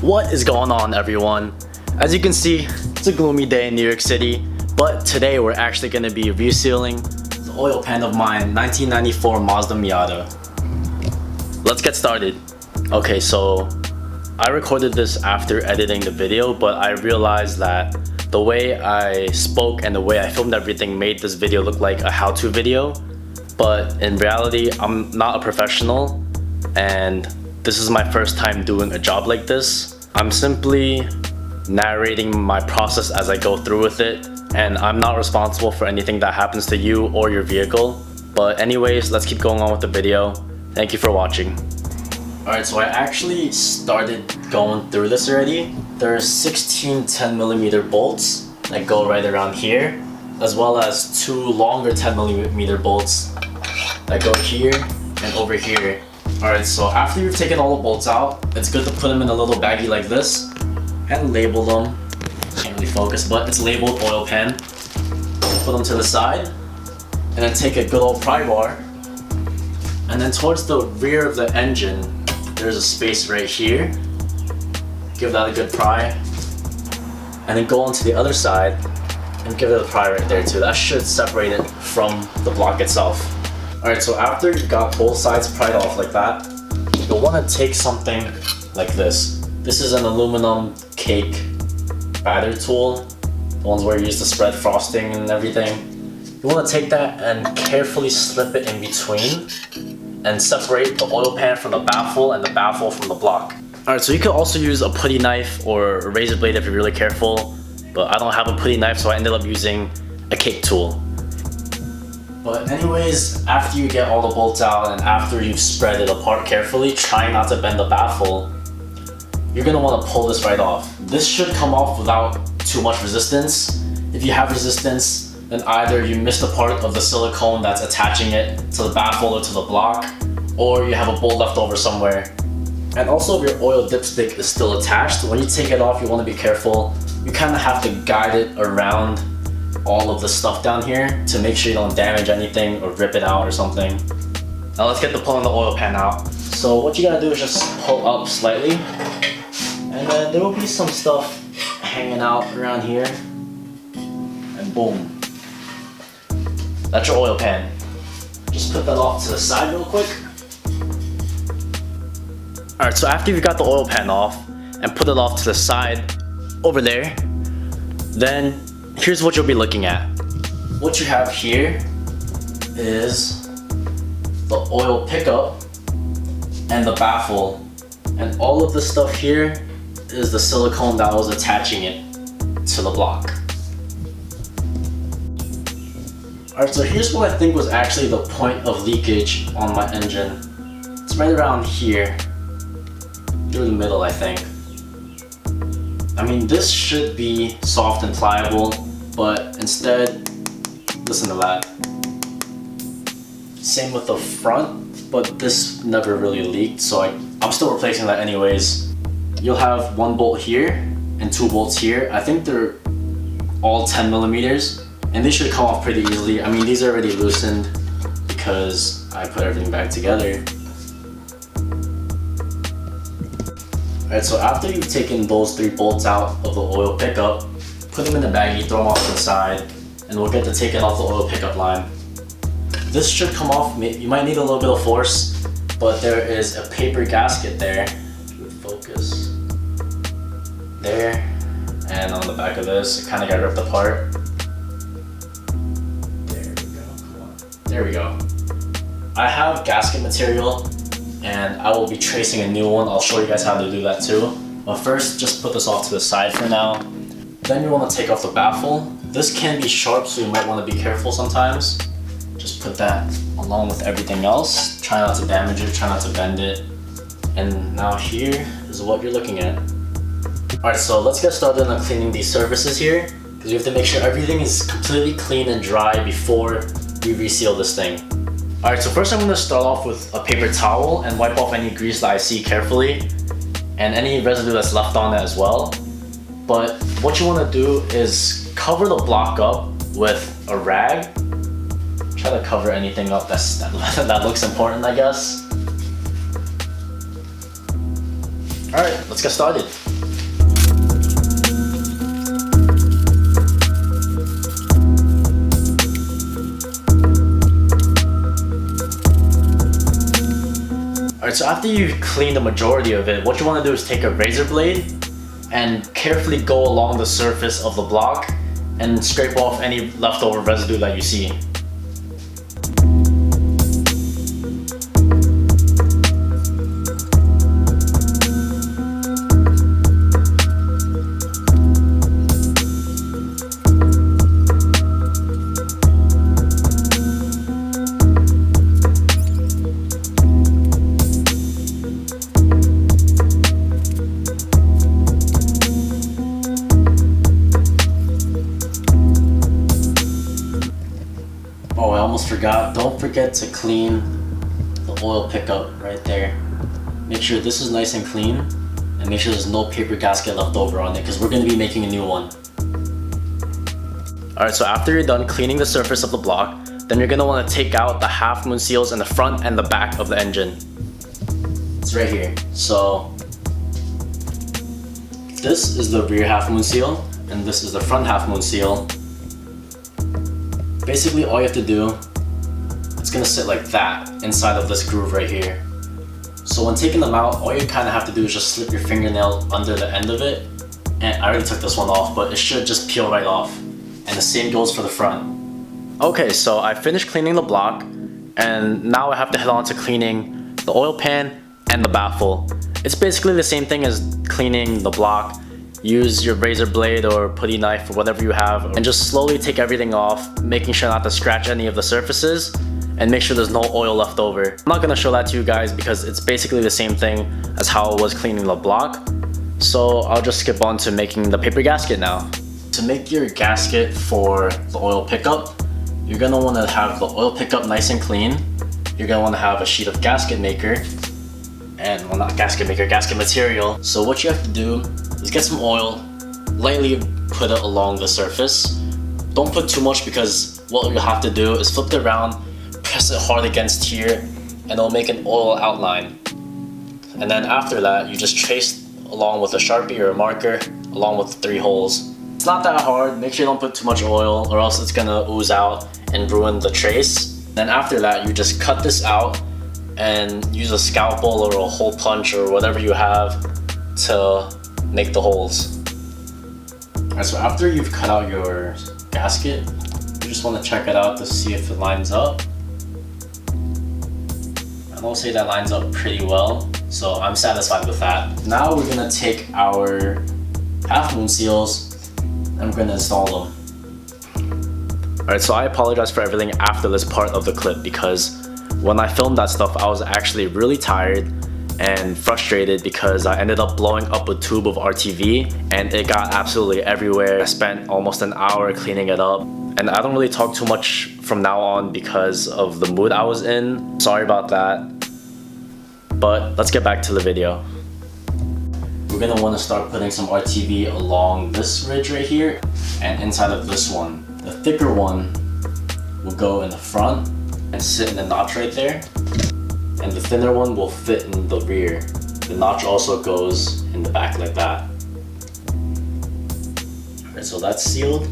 What is going on, everyone? As you can see, it's a gloomy day in New York City, but today we're actually going to be resealing the oil pan of mine 1994 Mazda Miata. Let's get started. Okay, so I recorded this after editing the video, but I realized that the way I spoke and the way I filmed everything made this video look like a how-to video, but in reality, I'm not a professional, and this is my first time doing a job like this. I'm simply narrating my process as I go through with it, and I'm not responsible for anything that happens to you or your vehicle. But anyways, let's keep going on with the video. Thank you for watching. Alright, so I actually started going through this already. There are 16 10mm bolts that go right around here, as well as two longer 10mm bolts that go here and over here. Alright, so after you've taken all the bolts out, it's good to put them in a little baggie like this and label them. Can't really focus, but it's labeled oil pan. Put them to the side, and then take a good old pry bar, and then towards the rear of the engine, there's a space right here. Give that a good pry, and then go onto the other side and give it a pry right there too. That should separate it from the block itself. Alright, so after you've got both sides pried off like that, you'll want to take something like this. This is an aluminum cake batter tool, the ones where you use to spread frosting and everything. You want to take that and carefully slip it in between and separate the oil pan from the baffle and the baffle from the block. Alright, so you could also use a putty knife or a razor blade if you're really careful, but I don't have a putty knife, so I ended up using a cake tool. But anyways, after you get all the bolts out and after you've spread it apart carefully, try not to bend the baffle, you're going to want to pull this right off. This should come off without too much resistance. If you have resistance, then either you missed a part of the silicone that's attaching it to the baffle or to the block, or you have a bolt left over somewhere. And also, if your oil dipstick is still attached, when you take it off, you want to be careful. You kind of have to guide it around all of the stuff down here to make sure you don't damage anything or rip it out or something. Now let's get to pulling the oil pan out. So what you gotta do is just pull up slightly, and then there will be some stuff hanging out around here, and boom, that's your oil pan. Just put that off to the side real quick. Alright, so after you've got the oil pan off and put it off to the side over there, then here's what you'll be looking at. What you have here is the oil pickup and the baffle, and all of this stuff here is the silicone that was attaching it to the block. Alright, so here's what I think was actually the point of leakage on my engine. It's right around here, through the middle, I think. I mean, this should be soft and pliable, but instead, listen to that. Same with the front, but this never really leaked, so I'm still replacing that anyways. You'll have one bolt here and two bolts here. I think they're all 10mm, and they should come off pretty easily. I mean, these are already loosened because I put everything back together. Alright, so after you've taken those three bolts out of the oil pickup, put them in the baggie, throw them off to the side, and we'll get to taking off the oil pickup line. This should come off. You might need a little bit of force, but there is a paper gasket there. Focus. There, and on the back of this, it kind of got ripped apart. There we go. Come on. There we go. I have gasket material, and I will be tracing a new one. I'll show you guys how to do that too. But first, just put this off to the side for now. Then you want to take off the baffle. This can be sharp, so you might want to be careful sometimes. Just put that along with everything else. Try not to damage it, try not to bend it. And now here is what you're looking at. Alright, so let's get started on cleaning these surfaces here, because you have to make sure everything is completely clean and dry before we reseal this thing. Alright, so first I'm going to start off with a paper towel and wipe off any grease that I see carefully, and any residue that's left on it as well. But what you want to do is cover the block up with a rag. Try to cover anything up that looks important, I guess. Alright, let's let's get started. Alright, so after you clean the majority of it, what you want to do is take a razor blade and carefully go along the surface of the block and scrape off any leftover residue that you see. Oh, I almost forgot. Don't forget to clean the oil pickup right there. Make sure this is nice and clean and make sure there's no paper gasket left over on it because we're going to be making a new one. Alright, so after you're done cleaning the surface of the block, then you're going to want to take out the half moon seals in the front and the back of the engine. It's right here. So this is the rear half moon seal and this is the front half moon seal. Basically all you have to do, it's gonna sit like that inside of this groove right here. So when taking them out, all you kind of have to do is just slip your fingernail under the end of it. And I already took this one off, but it should just peel right off. And the same goes for the front. Okay, so I finished cleaning the block and now I have to head on to cleaning the oil pan and the baffle. It's basically the same thing as cleaning the block. Use your razor blade or putty knife or whatever you have and just slowly take everything off, making sure not to scratch any of the surfaces and make sure there's no oil left over. I'm not going to show that to you guys because it's basically the same thing as how I was cleaning the block. So I'll just skip on to making the paper gasket now. To make your gasket for the oil pickup, you're going to want to have the oil pickup nice and clean. You're going to want to have a sheet of gasket maker and, well, not gasket maker, gasket material. So what you have to do is get some oil, lightly put it along the surface. Don't put too much because what you'll have to do is flip it around, press it hard against here, and it'll make an oil outline. And then after that, you just trace along with a Sharpie or a marker, along with the 3 holes. It's not that hard, make sure you don't put too much oil or else it's gonna ooze out and ruin the trace. Then after that, you just cut this out and use a scalpel or a hole punch or whatever you have to make the holes. Alright, so after you've cut out your gasket, you just want to check it out to see if it lines up. I will say that lines up pretty well, so I'm satisfied with that. Now we're going to take our half moon seals and we're going to install them. Alright, so I apologize for everything after this part of the clip because when I filmed that stuff I was actually really tired and frustrated because I ended up blowing up a tube of RTV and it got absolutely everywhere. I spent almost an hour cleaning it up and I don't really talk too much from now on because of the mood I was in. Sorry about that, but let's get back to the video. We're gonna want to start putting some RTV along this ridge right here and inside of this one. The thicker one will go in the front and sit in the notch right there. And the thinner one will fit in the rear. The notch also goes in the back like that. Alright, so that's sealed.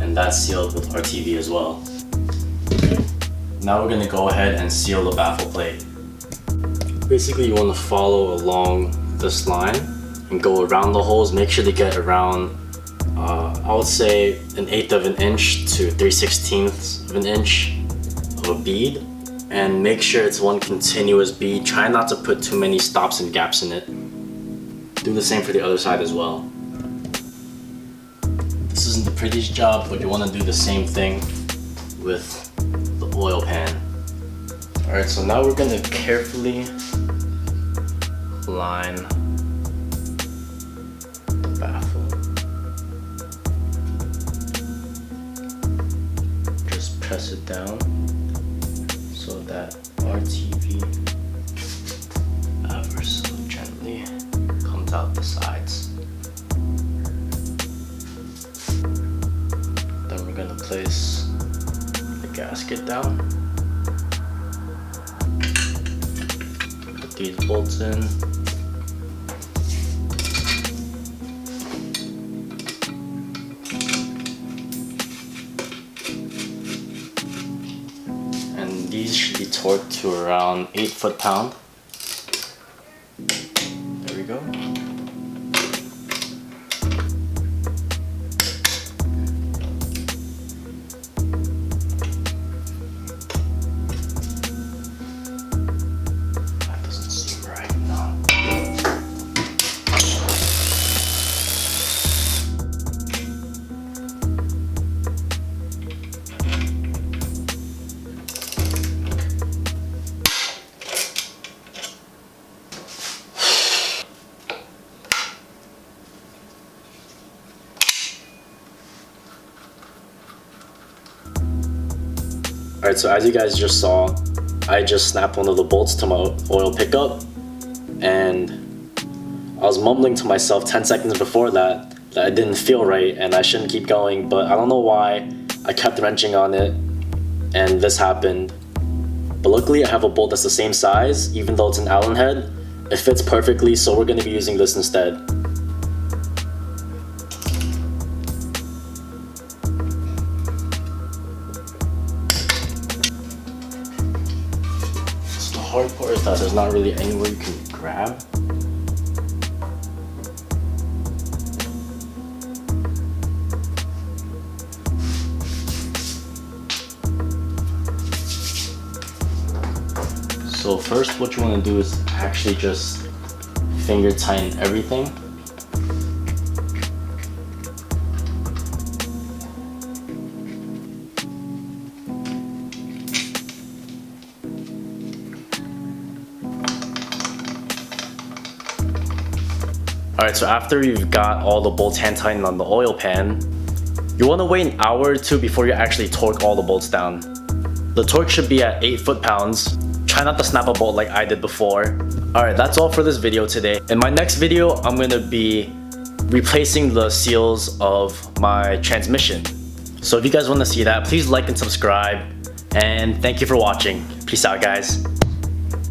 And that's sealed with RTV as well. Now we're going to go ahead and seal the baffle plate. Basically you want to follow along this line and go around the holes. Make sure to get around, I would say 1/8 of an inch to 3/16 of an inch of a bead. And make sure it's one continuous bead. Try not to put too many stops and gaps in it. Do the same for the other side as well. This isn't the prettiest job, but you want to do the same thing with the oil pan. Alright, so now we're going to carefully line the baffle. Just press it down so that RTV ever so gently comes out the sides. Then we're gonna place the gasket down. Put these bolts in. torque to around 8 foot-pound. There we go. That doesn't seem right now. Alright, so as you guys just saw, I just snapped one of the bolts to my oil pickup, and I was mumbling to myself 10 seconds before that I didn't feel right and I shouldn't keep going, but I don't know why I kept wrenching on it and this happened. But luckily I have a bolt that's the same size, even though it's an Allen head. It fits perfectly, so we're going to be using this instead. The hard part is that there's not really anywhere you can grab. So first what you want to do is actually just finger tighten everything. Alright, so after you've got all the bolts hand tightened on the oil pan, you want to wait an hour or two before you actually torque all the bolts down. The torque should be at 8 foot-pounds. Try not to snap a bolt like I did before. Alright, that's all for this video today. In my next video, I'm going to be replacing the seals of my transmission. So if you guys want to see that, please like and subscribe. And thank you for watching. Peace out, guys.